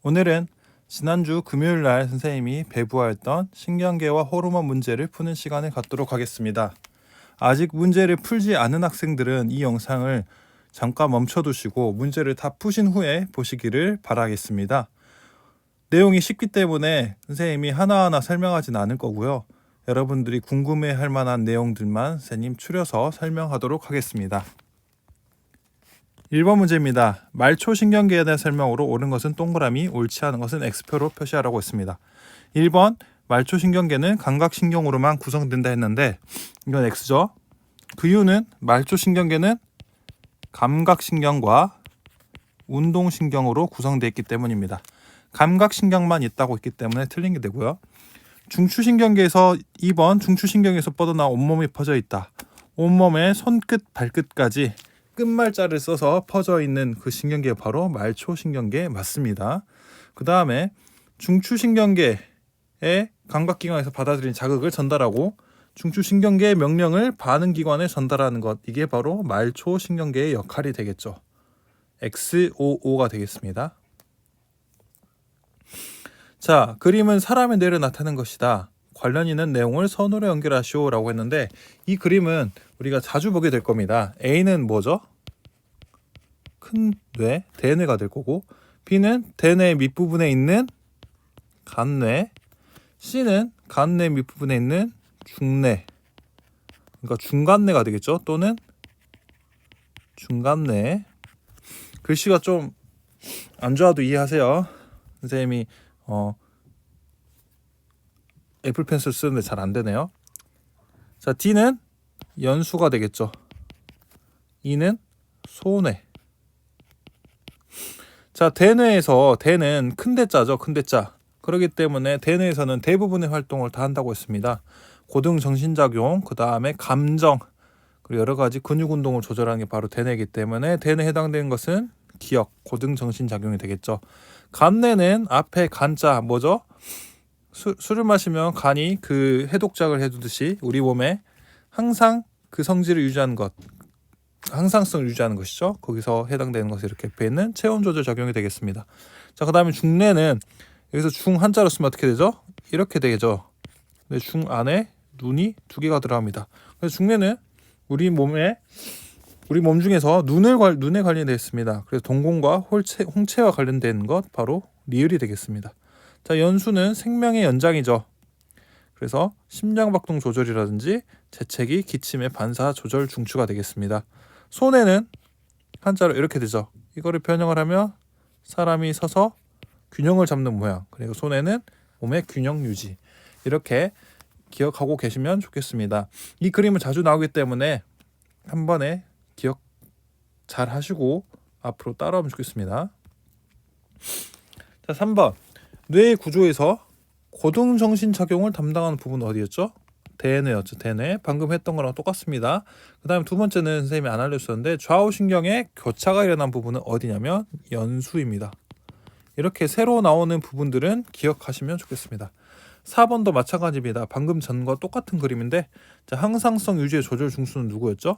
오늘은 지난주 금요일 날 선생님이 배부하였던 신경계와 호르몬 문제를 푸는 시간을 갖도록 하겠습니다. 아직 문제를 풀지 않은 학생들은 이 영상을 잠깐 멈춰두시고 문제를 다 푸신 후에 보시기를 바라겠습니다. 내용이 쉽기 때문에 선생님이 하나하나 설명하진 않을 거고요. 여러분들이 궁금해할 만한 내용들만 선생님 추려서 설명하도록 하겠습니다. 1번 문제입니다. 말초신경계에 대한 설명으로 옳은 것은 동그라미, 옳지 않은 것은 X표로 표시하라고 했습니다. 1번 말초신경계는 감각신경으로만 구성된다 했는데 이건 X죠. 그 이유는 말초신경계는 감각신경과 운동신경으로 구성되어 있기 때문입니다. 감각신경만 있다고 했기 때문에 틀린 게 되고요. 중추신경계에서 2번 중추신경에서 뻗어나와 온몸이 퍼져 있다. 온몸의 손끝 발끝까지 끝말자를 써서 퍼져 있는 그 신경계가 바로 말초신경계 맞습니다. 그 다음에 중추신경계의 감각기관에서 받아들인 자극을 전달하고 중추신경계의 명령을 반응기관에 전달하는 것, 이게 바로 말초신경계의 역할이 되겠죠. XOO가 되겠습니다. 자, 그림은 사람의 뇌를 나타내는 것이다. 관련 있는 내용을 선으로 연결하시오 라고 했는데 이 그림은 우리가 자주 보게 될 겁니다. A는 뭐죠? 큰 뇌, 대뇌가 될 거고, B는 대뇌 밑부분에 있는 간뇌, C는 간뇌 밑부분에 있는 중뇌, 그러니까 중간뇌가 되겠죠. 또는 중간뇌. 글씨가 좀 안 좋아도 이해하세요. 선생님이 애플 펜슬 쓰는데 잘 안 되네요. 자, D는 연수가 되겠죠. E는 소뇌. 자, 대뇌에서 대는 큰 대자죠. 큰 대자. 그렇기 때문에 대뇌에서는 대부분의 활동을 다 한다고 했습니다. 고등 정신작용, 그 다음에 감정, 그리고 여러 가지 근육 운동을 조절하는 게 바로 대뇌이기 때문에 대뇌에 해당되는 것은 기억, 고등 정신작용이 되겠죠. 간뇌는 앞에 간자 뭐죠? 술을 마시면 간이 그 해독작을 해두듯이 우리 몸에 항상 그 성질을 유지하는 것, 항상성을 유지하는 것이죠. 거기서 해당되는 것이 이렇게 옆에 있는 체온 조절 작용이 되겠습니다. 자, 그 다음에 중뇌는 여기서 중 한자로 쓰면 어떻게 되죠? 이렇게 되죠. 근데 중 안에 눈이 두 개가 들어갑니다. 그래서 중뇌는 우리 몸 중에서 눈에 관련되어 있습니다. 그래서 동공과 홍채와 관련된 것 바로 리을이 되겠습니다. 자, 연수는 생명의 연장이죠. 그래서 심장박동 조절이라든지 재채기, 기침의 반사 조절 중추가 되겠습니다. 소뇌는 한자로 이렇게 되죠. 이거를 변형을 하면 사람이 서서 균형을 잡는 모양. 그리고 소뇌는 몸의 균형 유지. 이렇게 기억하고 계시면 좋겠습니다. 이 그림은 자주 나오기 때문에 한 번에 기억 잘 하시고 앞으로 따라오면 좋겠습니다. 자, 3번. 뇌의 구조에서 고등정신작용을 담당하는 부분은 어디였죠? 대뇌였죠. 대뇌. 방금 했던 거랑 똑같습니다. 그 다음에 두 번째는 선생님이 안 알려주셨는데 좌우신경의 교차가 일어난 부분은 어디냐면 연수입니다. 이렇게 새로 나오는 부분들은 기억하시면 좋겠습니다. 4번도 마찬가지입니다. 방금 전과 똑같은 그림인데 자, 항상성 유지의 조절 중수는 누구였죠?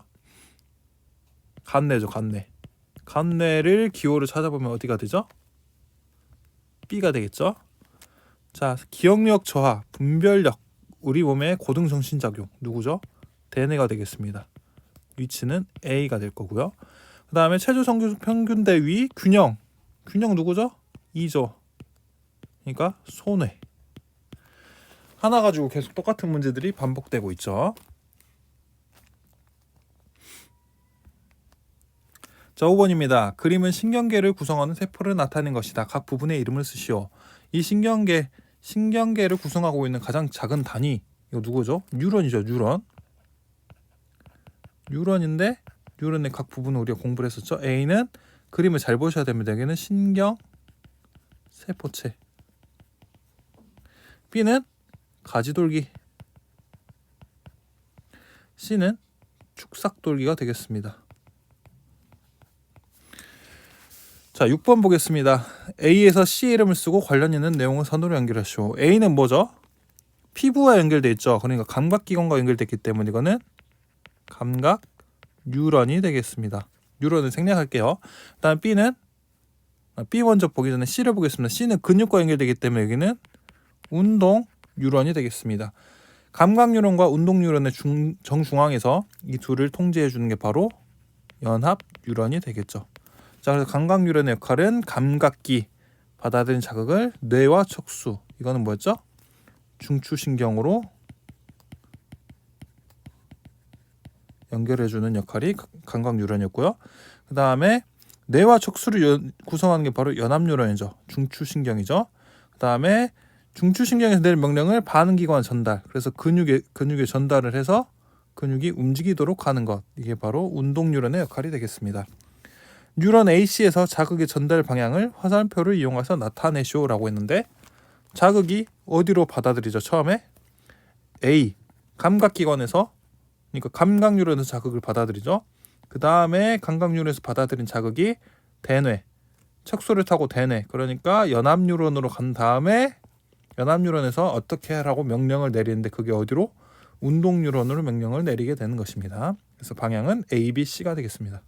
간뇌죠. 간뇌. 간뇌를 기호를 찾아보면 어디가 되죠? B가 되겠죠. 자, 기억력 저하, 분별력, 우리 몸의 고등정신작용 누구죠? 대뇌가 되겠습니다. 위치는 A가 될 거고요. 그 다음에 체중평균 대위 균형 누구죠? E죠. 그러니까 소뇌. 하나 가지고 계속 똑같은 문제들이 반복되고 있죠. 자, 5번입니다. 그림은 신경계를 구성하는 세포를 나타낸 것이다. 각 부분의 이름을 쓰시오. 이 신경계를 구성하고 있는 가장 작은 단위, 이거 누구죠? 뉴런이죠. 뉴런인데 뉴런의 각 부분을 우리가 공부를 했었죠. A는 그림을 잘 보셔야 됩니다. 여기는 신경 세포체. B는 가지돌기. C는 축삭돌기가 되겠습니다. 자, 6번 보겠습니다. A에서 C의 이름을 쓰고 관련 있는 내용을 선으로 연결하시오. A는 뭐죠? 피부와 연결돼 있죠. 그러니까 감각기관과 연결됐기 때문에 이거는 감각 뉴런이 되겠습니다. 뉴런을 생략할게요. 다음 B는 B 먼저 보기 전에 C를 보겠습니다. C는 근육과 연결되기 때문에 여기는 운동 뉴런이 되겠습니다. 감각 뉴런과 운동 뉴런의 정중앙에서 이 둘을 통제해 주는 게 바로 연합 뉴런이 되겠죠. 자, 그래서 감각 뉴런의 역할은 감각기, 받아들인 자극을 뇌와 척수, 이거는 뭐였죠? 중추신경으로 연결해주는 역할이 감각 뉴런이었고요. 그 다음에 뇌와 척수를 구성하는 게 바로 연합 뉴런이죠. 중추신경이죠. 그 다음에 중추신경에서 내린 명령을 반응기관에 전달. 그래서 근육에 전달을 해서 근육이 움직이도록 하는 것. 이게 바로 운동 뉴런의 역할이 되겠습니다. 뉴런 A씨에서 자극의 전달 방향을 화살표를 이용해서 나타내시오라고 했는데 자극이 어디로 받아들이죠? 처음에 A 감각기관에서, 그러니까 감각 뉴런에서 자극을 받아들이죠. 그 다음에 감각 뉴런에서 받아들인 자극이 대뇌, 척수를 타고 대뇌, 그러니까 연합 뉴런으로 간 다음에 연합 뉴런에서 어떻게 하라고 명령을 내리는데 그게 어디로? 운동 뉴런으로 명령을 내리게 되는 것입니다. 그래서 방향은 A, B, C가 되겠습니다.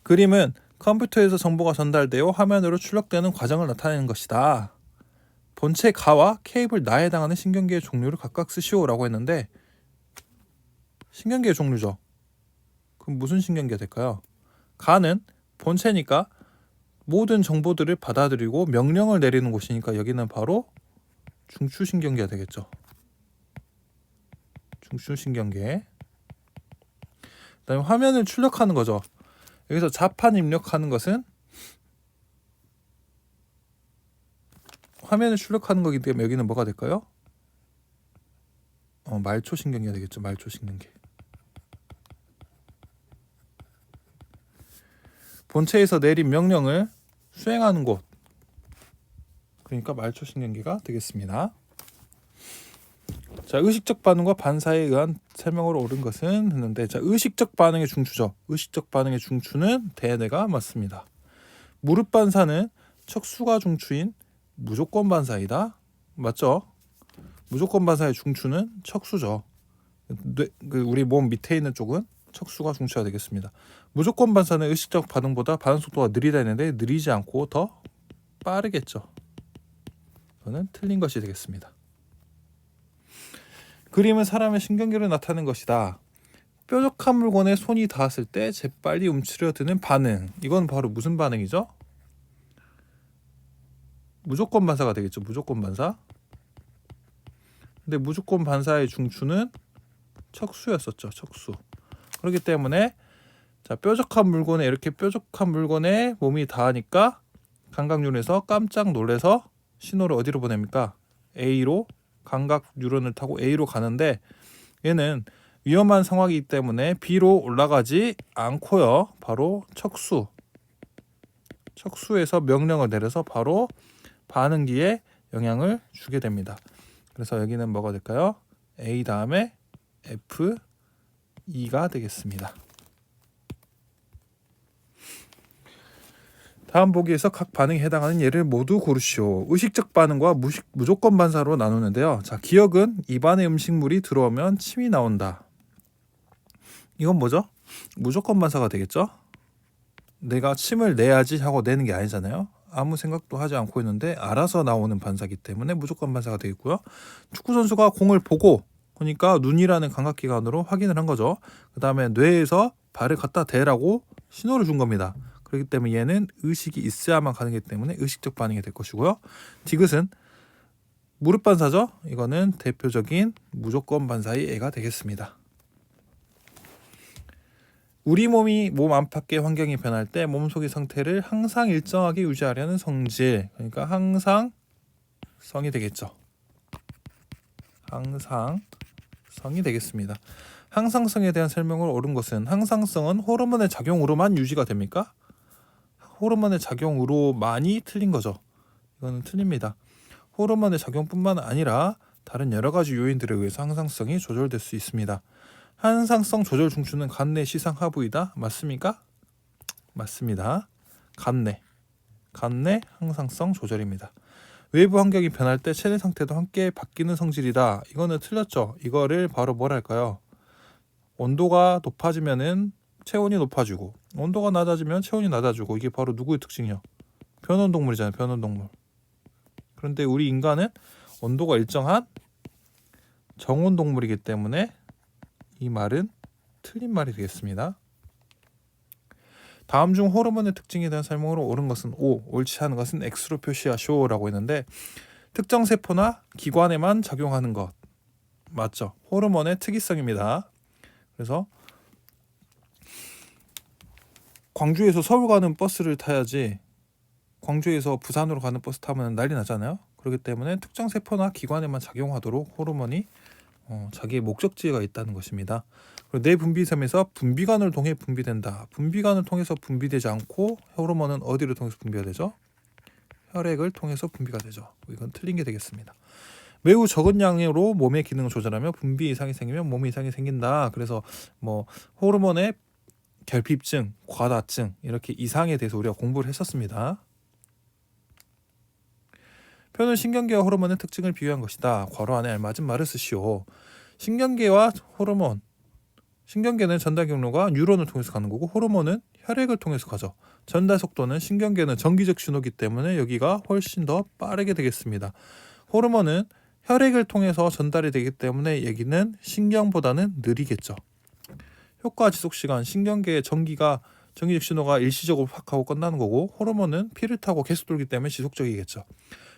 그림은 컴퓨터에서 정보가 전달되어 화면으로 출력되는 과정을 나타내는 것이다. 본체 가와 케이블 나에 해당하는 신경계의 종류를 각각 쓰시오라고 했는데 신경계의 종류죠. 그럼 무슨 신경계가 될까요? 가는 본체니까 모든 정보들을 받아들이고 명령을 내리는 곳이니까 여기는 바로 중추신경계가 되겠죠. 중추신경계. 그다음에 화면을 출력하는 거죠. 여기서 자판 입력하는 것은 화면을 출력하는 거기 때문에 여기는 뭐가 될까요? 말초신경계가 되겠죠. 말초신경계. 본체에서 내린 명령을 수행하는 곳. 그러니까 말초신경계가 되겠습니다. 자, 의식적 반응과 반사에 의한 설명으로 옳은 것은 했는데, 자, 의식적 반응의 중추죠. 의식적 반응의 중추는 대뇌가 맞습니다. 무릎 반사는 척수가 중추인 무조건 반사이다. 맞죠? 무조건 반사의 중추는 척수죠. 우리 몸 밑에 있는 쪽은 척수가 중추가 되겠습니다. 무조건 반사는 의식적 반응보다 반응 속도가 느리다 했는데 느리지 않고 더 빠르겠죠. 이거는 틀린 것이 되겠습니다. 그림은 사람의 신경계를 나타내는 것이다. 뾰족한 물건에 손이 닿았을 때 재빨리 움츠려드는 반응. 이건 바로 무슨 반응이죠? 무조건 반사가 되겠죠. 무조건 반사. 근데 무조건 반사의 중추는 척수였었죠. 척수. 그렇기 때문에 자, 뾰족한 물건에 이렇게 뾰족한 물건에 몸이 닿으니까 감각 뉴런에서 깜짝 놀래서 신호를 어디로 보냅니까? A로, 감각 뉴런을 타고 A로 가는데 얘는 위험한 상황이기 때문에 B로 올라가지 않고요. 바로 척수에서 명령을 내려서 바로 반응기에 영향을 주게 됩니다. 그래서 여기는 뭐가 될까요? A 다음에 F, E가 되겠습니다. 다음 보기에서 각 반응에 해당하는 예를 모두 고르시오. 의식적 반응과 무조건 반사로 나누는데요. 자, 기억은 입안에 음식물이 들어오면 침이 나온다. 이건 뭐죠? 무조건 반사가 되겠죠? 내가 침을 내야지 하고 내는 게 아니잖아요. 아무 생각도 하지 않고 있는데 알아서 나오는 반사기 때문에 무조건 반사가 되겠고요. 축구 선수가 공을 보고 그러니까 눈이라는 감각기관으로 확인을 한 거죠. 그 다음에 뇌에서 발을 갖다 대라고 신호를 준 겁니다. 그렇기 때문에 얘는 의식이 있어야만 가능하기 때문에 의식적 반응이 될 것이고요. 디귿은 무릎 반사죠. 이거는 대표적인 무조건 반사의 예가 되겠습니다. 우리 몸이 몸 안팎의 환경이 변할 때 몸속의 상태를 항상 일정하게 유지하려는 성질, 그러니까 항상성이 되겠죠. 항상성이 되겠습니다. 항상성에 대한 설명을 옳은 것은 항상성은 호르몬의 작용으로만 유지가 됩니까? 호르몬의 작용으로만이 틀린 거죠. 이거는 틀립니다. 호르몬의 작용뿐만 아니라 다른 여러 가지 요인들에 의해서 항상성이 조절될 수 있습니다. 항상성 조절 중추는 간내 시상 하부이다. 맞습니까? 맞습니다. 간내 항상성 조절입니다. 외부 환경이 변할 때 체내 상태도 함께 바뀌는 성질이다. 이거는 틀렸죠. 이거를 바로 뭐랄까요? 온도가 높아지면은 체온이 높아지고 온도가 낮아지면 체온이 낮아지고 이게 바로 누구의 특징이요? 변온동물이잖아요. 변온동물. 그런데 우리 인간은 온도가 일정한 정온동물이기 때문에 이 말은 틀린 말이 되겠습니다. 다음 중 호르몬의 특징에 대한 설명으로 옳은 것은 O, 옳지 않은 것은 X로 표시하쇼라고 했는데 특정 세포나 기관에만 작용하는 것 맞죠? 호르몬의 특이성입니다. 그래서 광주에서 서울 가는 버스를 타야지 광주에서 부산으로 가는 버스 타면 난리 나잖아요. 그렇기 때문에 특정 세포나 기관에만 작용하도록 호르몬이 자기의 목적지가 있다는 것입니다. 그리고 뇌 분비섬에서 분비관을 통해 분비된다. 분비관을 통해서 분비되지 않고 호르몬은 어디를 통해서 분비가 되죠? 혈액을 통해서 분비가 되죠. 이건 틀린 게 되겠습니다. 매우 적은 양으로 몸의 기능을 조절하며 분비 이상이 생기면 몸 이상이 생긴다. 그래서 뭐 호르몬의 결핍증, 과다증 이렇게 이상에 대해서 우리가 공부를 했었습니다. 표는 신경계와 호르몬의 특징을 비유한 것이다. 괄호 안에 알맞은 말을 쓰시오. 신경계와 호르몬. 신경계는 전달 경로가 뉴런을 통해서 가는 거고 호르몬은 혈액을 통해서 가죠. 전달 속도는 신경계는 전기적 신호기 때문에 여기가 훨씬 더 빠르게 되겠습니다. 호르몬은 혈액을 통해서 전달이 되기 때문에 여기는 신경보다는 느리겠죠. 효과 지속 시간, 신경계의 전기적 신호가 일시적으로 확 하고 끝나는 거고 호르몬은 피를 타고 계속 돌기 때문에 지속적이겠죠.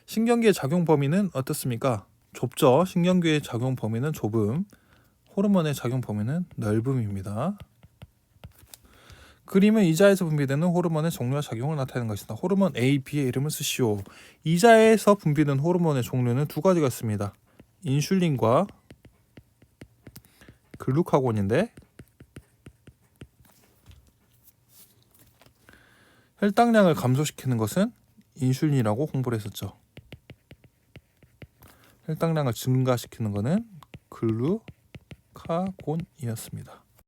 신경계의 작용 범위는 어떻습니까? 좁죠. 신경계의 작용 범위는 좁음, 호르몬의 작용 범위는 넓음입니다. 그림은 이자에서 분비되는 호르몬의 종류와 작용을 나타내는 것이다. 호르몬 A, B의 이름을 쓰시오. 이자에서 분비되는 호르몬의 종류는 두 가지가 있습니다. 인슐린과 글루카곤인데 혈당량을 감소시키는 것은 인슐린이라고 공부를 했었죠. 혈당량을 증가시키는 것은 글루카곤이었습니다.